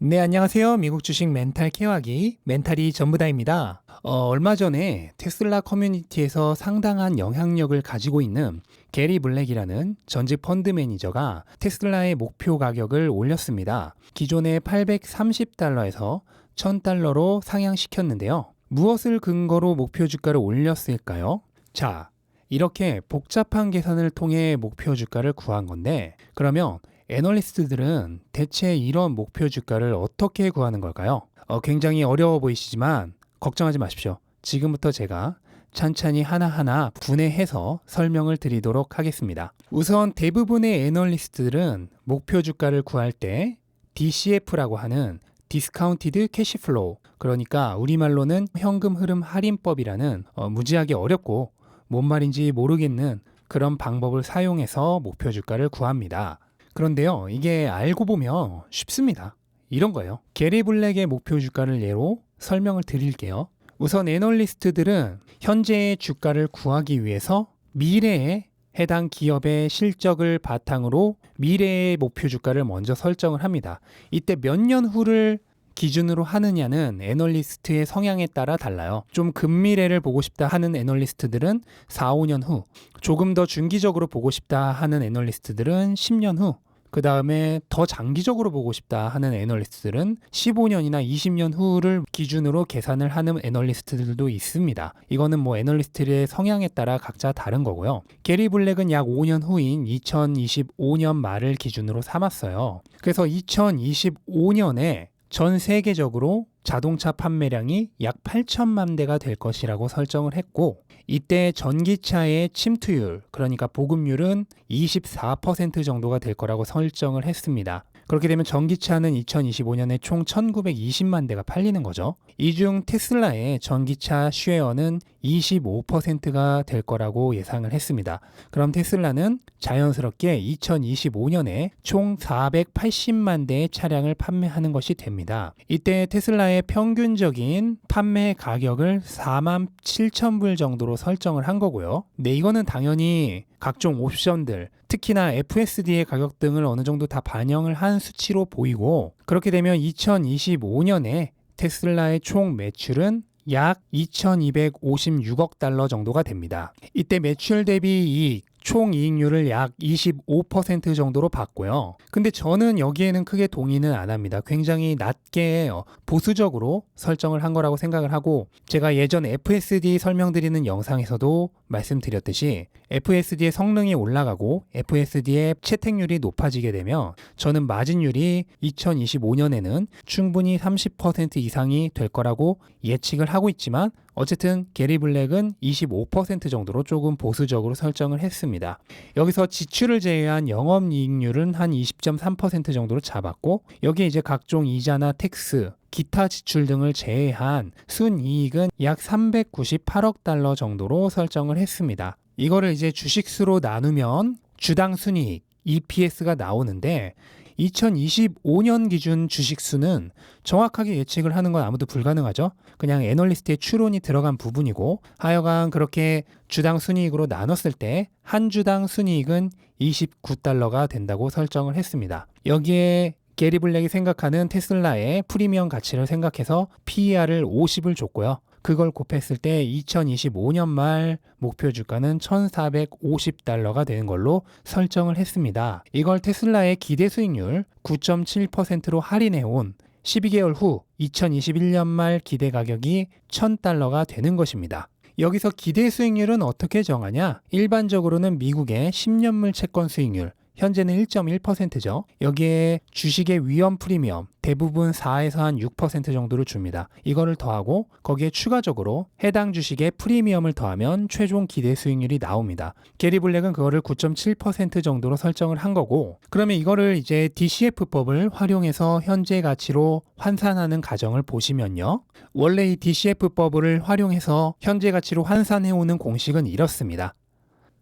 네, 안녕하세요. 미국 주식 멘탈 케어하기 멘탈이 전부다입니다. 얼마 전에 테슬라 커뮤니티에서 상당한 영향력을 가지고 있는 게리 블랙이라는 전직 펀드 매니저가 테슬라의 목표 가격을 올렸습니다. 기존의 830달러에서 1000달러로 상향시켰는데요. 무엇을 근거로 목표 주가를 올렸을까요? 자, 이렇게 복잡한 계산을 통해 목표 주가를 구한 건데, 그러면 애널리스트들은 대체 이런 목표 주가를 어떻게 구하는 걸까요? 굉장히 어려워 보이시지만 걱정하지 마십시오. 지금부터 제가 찬찬히 하나하나 분해해서 설명을 드리도록 하겠습니다. 우선 대부분의 애널리스트들은 목표 주가를 구할 때 DCF라고 하는 디스카운티드 캐시플로우, 그러니까 우리말로는 현금 흐름 할인법이라는 무지하게 어렵고 뭔 말인지 모르겠는 그런 방법을 사용해서 목표 주가를 구합니다. 그런데요, 이게 알고 보면 쉽습니다. 이런 거예요. 게리 블랙의 목표 주가를 예로 설명을 드릴게요. 우선 애널리스트들은 현재의 주가를 구하기 위해서 미래에 해당 기업의 실적을 바탕으로 미래의 목표 주가를 먼저 설정을 합니다. 이때 몇 년 후를 기준으로 하느냐는 애널리스트의 성향에 따라 달라요. 좀 근미래를 보고 싶다 하는 애널리스트들은 4, 5년 후, 조금 더 중기적으로 보고 싶다 하는 애널리스트들은 10년 후, 그 다음에 더 장기적으로 보고 싶다 하는 애널리스트들은 15년이나 20년 후를 기준으로 계산을 하는 애널리스트들도 있습니다. 이거는 뭐 애널리스트의 성향에 따라 각자 다른 거고요. 게리 블랙은 약 5년 후인 2025년 말을 기준으로 삼았어요. 그래서 2025년에 전 세계적으로 자동차 판매량이 약 8천만 대가 될 것이라고 설정을 했고, 이때 전기차의 침투율, 그러니까 보급률은 24% 정도가 될 거라고 설정을 했습니다. 그렇게 되면 전기차는 2025년에 총 1920만 대가 팔리는 거죠. 이 중 테슬라의 전기차 쉐어는 25%가 될 거라고 예상을 했습니다. 그럼 테슬라는 자연스럽게 2025년에 총 480만 대의 차량을 판매하는 것이 됩니다. 이때 테슬라의 평균적인 판매 가격을 47,000불 정도로 설정을 한 거고요. 네, 이거는 당연히 각종 옵션들, 특히나 FSD의 가격 등을 어느 정도 다 반영을 한 수치로 보이고, 그렇게 되면 2025년에 테슬라의 총 매출은 약 2256억 달러 정도가 됩니다. 이때 매출 대비 이익, 총 이익률을 약 25% 정도로 봤고요. 근데 저는 여기에는 크게 동의는 안 합니다. 굉장히 낮게 보수적으로 설정을 한 거라고 생각을 하고, 제가 예전 FSD 설명드리는 영상에서도 말씀드렸듯이 FSD의 성능이 올라가고 FSD의 채택률이 높아지게 되면 저는 마진율이 2025년에는 충분히 30% 이상이 될 거라고 예측을 하고 있지만, 어쨌든 게리 블랙은 25% 정도로 조금 보수적으로 설정을 했습니다. 여기서 지출을 제외한 영업이익률은 한 20.3% 정도로 잡았고, 여기에 이제 각종 이자나 텍스, 기타 지출 등을 제외한 순이익은 약 398억 달러 정도로 설정을 했습니다. 이거를 이제 주식수로 나누면 주당 순이익, EPS가 나오는데, 2025년 기준 주식수는 정확하게 예측을 하는 건 아무도 불가능하죠. 그냥 애널리스트의 추론이 들어간 부분이고, 하여간 그렇게 주당 순이익으로 나눴을 때 한 주당 순이익은 29달러가 된다고 설정을 했습니다. 여기에 게리 블랙이 생각하는 테슬라의 프리미엄 가치를 생각해서 PER을 50을 줬고요. 그걸 곱했을 때 2025년 말 목표 주가는 1450달러가 되는 걸로 설정을 했습니다. 이걸 테슬라의 기대 수익률 9.7%로 할인해온 12개월 후 2021년 말 기대 가격이 1000달러가 되는 것입니다. 여기서 기대 수익률은 어떻게 정하냐? 일반적으로는 미국의 10년물 채권 수익률, 현재는 1.1%죠. 여기에 주식의 위험 프리미엄 대부분 4에서 한 6% 정도를 줍니다. 이거를 더하고 거기에 추가적으로 해당 주식의 프리미엄을 더하면 최종 기대 수익률이 나옵니다. 게리 블랙은 그거를 9.7% 정도로 설정을 한 거고, 그러면 이거를 이제 DCF법을 활용해서 현재 가치로 환산하는 가정을 보시면요. 원래 이 DCF법을 활용해서 현재 가치로 환산해오는 공식은 이렇습니다.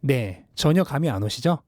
네, 전혀 감이 안 오시죠?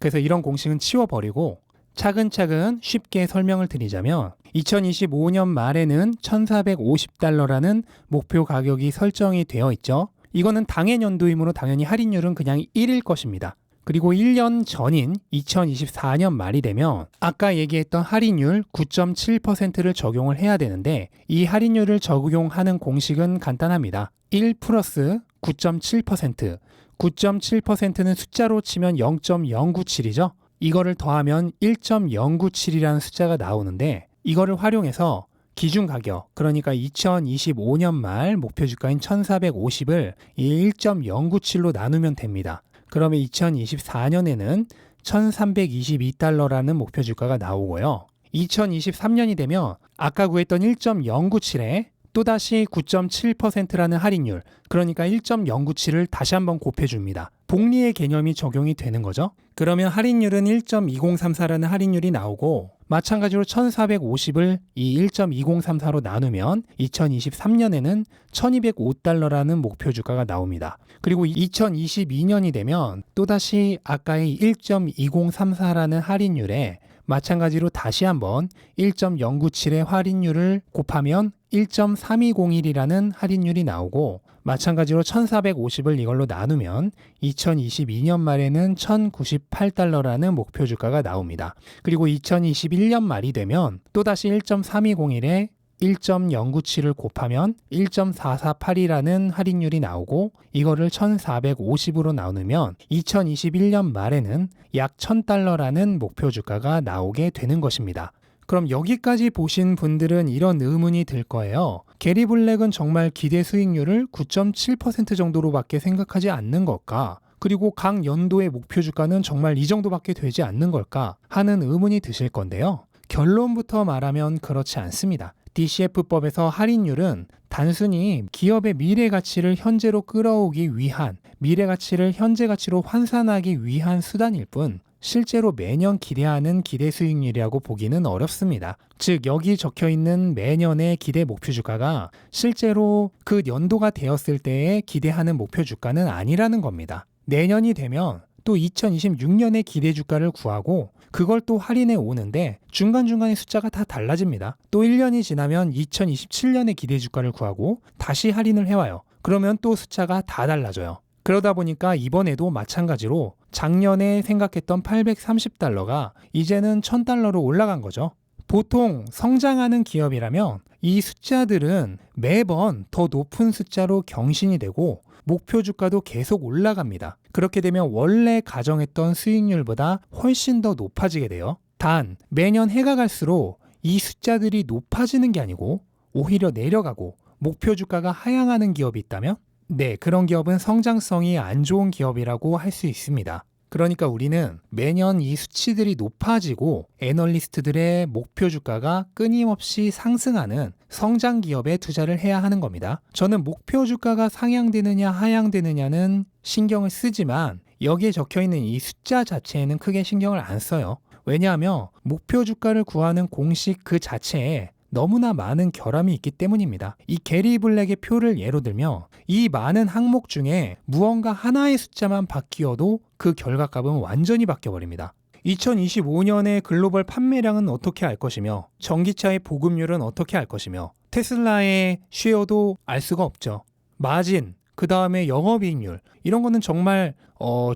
그래서 이런 공식은 치워버리고 차근차근 쉽게 설명을 드리자면, 2025년 말에는 1450달러라는 목표 가격이 설정이 되어 있죠. 이거는 당해 연도이므로 당연히 할인율은 그냥 1일 것입니다. 그리고 1년 전인 2024년 말이 되면 아까 얘기했던 할인율 9.7%를 적용을 해야 되는데 이 할인율을 적용하는 공식은 간단합니다. 1 플러스 9.7%, 9.7%는 숫자로 치면 0.097이죠. 이거를 더하면 1.097이라는 숫자가 나오는데 이거를 활용해서 기준 가격, 그러니까 2025년 말 목표 주가인 1450을 이 1.097로 나누면 됩니다. 그러면 2024년에는 1322달러라는 목표 주가가 나오고요. 2023년이 되면 아까 구했던 1.097에 또다시 9.7%라는 할인율, 그러니까 1.097을 다시 한번 곱해줍니다. 복리의 개념이 적용이 되는 거죠. 그러면 할인율은 1.2034라는 할인율이 나오고 마찬가지로 1450을 이 1.2034로 나누면 2023년에는 1205달러라는 목표 주가가 나옵니다. 그리고 2022년이 되면 또다시 아까의 1.2034라는 할인율에 마찬가지로 다시 한번 1.097의 할인율을 곱하면 1.3201이라는 할인율이 나오고 마찬가지로 1450을 이걸로 나누면 2022년 말에는 1098달러라는 목표 주가가 나옵니다. 그리고 2021년 말이 되면 또다시 1.3201에 1.097을 곱하면 1.448이라는 할인율이 나오고 이거를 1450으로 나누면 2021년 말에는 약 1000달러라는 목표 주가가 나오게 되는 것입니다. 그럼 여기까지 보신 분들은 이런 의문이 들 거예요. 게리 블랙은 정말 기대 수익률을 9.7% 정도로밖에 생각하지 않는 걸까? 그리고 각 연도의 목표 주가는 정말 이 정도밖에 되지 않는 걸까? 하는 의문이 드실 건데요. 결론부터 말하면 그렇지 않습니다. DCF법에서 할인율은 단순히 기업의 미래 가치를 현재로 끌어오기 위한, 미래 가치를 현재 가치로 환산하기 위한 수단일 뿐 실제로 매년 기대하는 기대 수익률이라고 보기는 어렵습니다. 즉 여기 적혀있는 매년의 기대 목표 주가가 실제로 그 연도가 되었을 때의 기대하는 목표 주가는 아니라는 겁니다. 내년이 되면 또 2026년의 기대 주가를 구하고 그걸 또 할인해 오는데 중간중간에 숫자가 다 달라집니다. 또 1년이 지나면 2027년의 기대 주가를 구하고 다시 할인을 해와요. 그러면 또 숫자가 다 달라져요. 그러다 보니까 이번에도 마찬가지로 작년에 생각했던 830달러가 이제는 1000달러로 올라간 거죠. 보통 성장하는 기업이라면 이 숫자들은 매번 더 높은 숫자로 경신이 되고 목표 주가도 계속 올라갑니다. 그렇게 되면 원래 가정했던 수익률보다 훨씬 더 높아지게 돼요. 단 매년 해가 갈수록 이 숫자들이 높아지는 게 아니고 오히려 내려가고 목표 주가가 하향하는 기업이 있다면 네, 그런 기업은 성장성이 안 좋은 기업이라고 할 수 있습니다. 그러니까 우리는 매년 이 수치들이 높아지고 애널리스트들의 목표 주가가 끊임없이 상승하는 성장 기업에 투자를 해야 하는 겁니다. 저는 목표 주가가 상향되느냐 하향되느냐는 신경을 쓰지만 여기에 적혀있는 이 숫자 자체에는 크게 신경을 안 써요. 왜냐하면 목표 주가를 구하는 공식 그 자체에 너무나 많은 결함이 있기 때문입니다. 이 게리 블랙의 표를 예로 들면 이 많은 항목 중에 무언가 하나의 숫자만 바뀌어도 그 결과값은 완전히 바뀌어버립니다. 2025년의 글로벌 판매량은 어떻게 알 것이며 전기차의 보급률은 어떻게 알 것이며 테슬라의 쉐어도 알 수가 없죠. 마진, 그 다음에 영업이익률 이런 거는 정말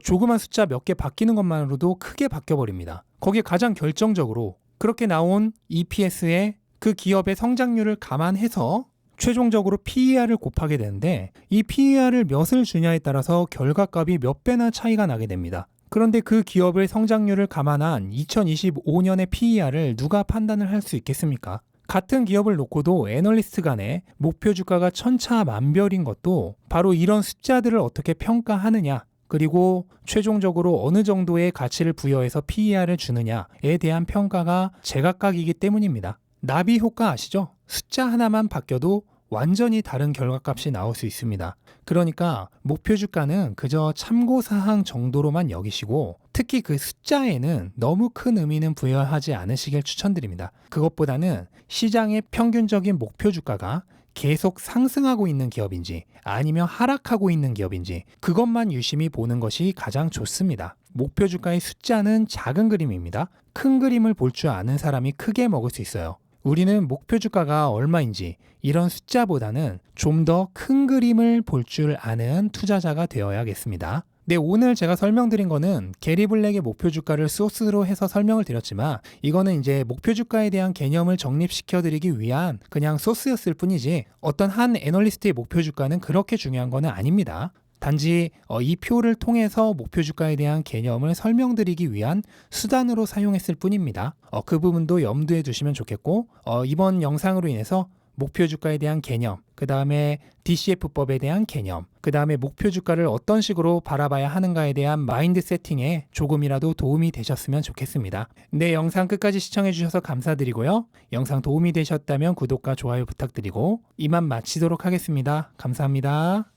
조그만 숫자 몇 개 바뀌는 것만으로도 크게 바뀌어버립니다. 거기에 가장 결정적으로 그렇게 나온 EPS의 그 기업의 성장률을 감안해서 최종적으로 PER을 곱하게 되는데 이 PER을 몇을 주냐에 따라서 결과값이 몇 배나 차이가 나게 됩니다. 그런데 그 기업의 성장률을 감안한 2025년의 PER을 누가 판단을 할 수 있겠습니까? 같은 기업을 놓고도 애널리스트 간에 목표 주가가 천차만별인 것도 바로 이런 숫자들을 어떻게 평가하느냐 그리고 최종적으로 어느 정도의 가치를 부여해서 PER을 주느냐에 대한 평가가 제각각이기 때문입니다. 나비 효과 아시죠? 숫자 하나만 바뀌어도 완전히 다른 결과값이 나올 수 있습니다. 그러니까 목표 주가는 그저 참고사항 정도로만 여기시고 특히 그 숫자에는 너무 큰 의미는 부여하지 않으시길 추천드립니다. 그것보다는 시장의 평균적인 목표 주가가 계속 상승하고 있는 기업인지 아니면 하락하고 있는 기업인지 그것만 유심히 보는 것이 가장 좋습니다. 목표 주가의 숫자는 작은 그림입니다. 큰 그림을 볼 줄 아는 사람이 크게 먹을 수 있어요. 우리는 목표 주가가 얼마인지 이런 숫자보다는 좀 더 큰 그림을 볼 줄 아는 투자자가 되어야겠습니다. 네, 오늘 제가 설명드린 거는 게리 블랙의 목표 주가를 소스로 해서 설명을 드렸지만 이거는 이제 목표 주가에 대한 개념을 정립시켜 드리기 위한 그냥 소스였을 뿐이지 어떤 한 애널리스트의 목표 주가는 그렇게 중요한 거는 아닙니다. 단지 이 표를 통해서 목표 주가에 대한 개념을 설명드리기 위한 수단으로 사용했을 뿐입니다. 그 부분도 염두에 두시면 좋겠고 이번 영상으로 인해서 목표 주가에 대한 개념, 그 다음에 DCF법에 대한 개념, 그 다음에 목표 주가를 어떤 식으로 바라봐야 하는가에 대한 마인드 세팅에 조금이라도 도움이 되셨으면 좋겠습니다. 네, 영상 끝까지 시청해 주셔서 감사드리고요. 영상 도움이 되셨다면 구독과 좋아요 부탁드리고 이만 마치도록 하겠습니다. 감사합니다.